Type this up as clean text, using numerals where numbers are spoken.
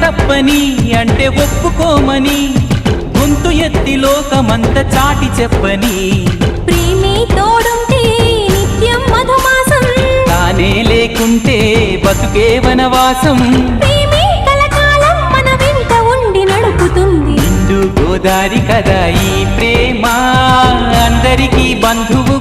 తప్పని అంటే ఒప్పుకోమని గొంతు ఎత్తి లోకమంత చాటి చెప్పని ప్రేమే తోడుంటే నిత్యం మధుమాసం తానే లేకుంటే బతుకే వనవాసం ప్రేమే కలకాలం మన వెంట ఉండి నడుపుతుంది నిండు గోదారి కదా ఈ ప్రేమ అందరికీ బంధువు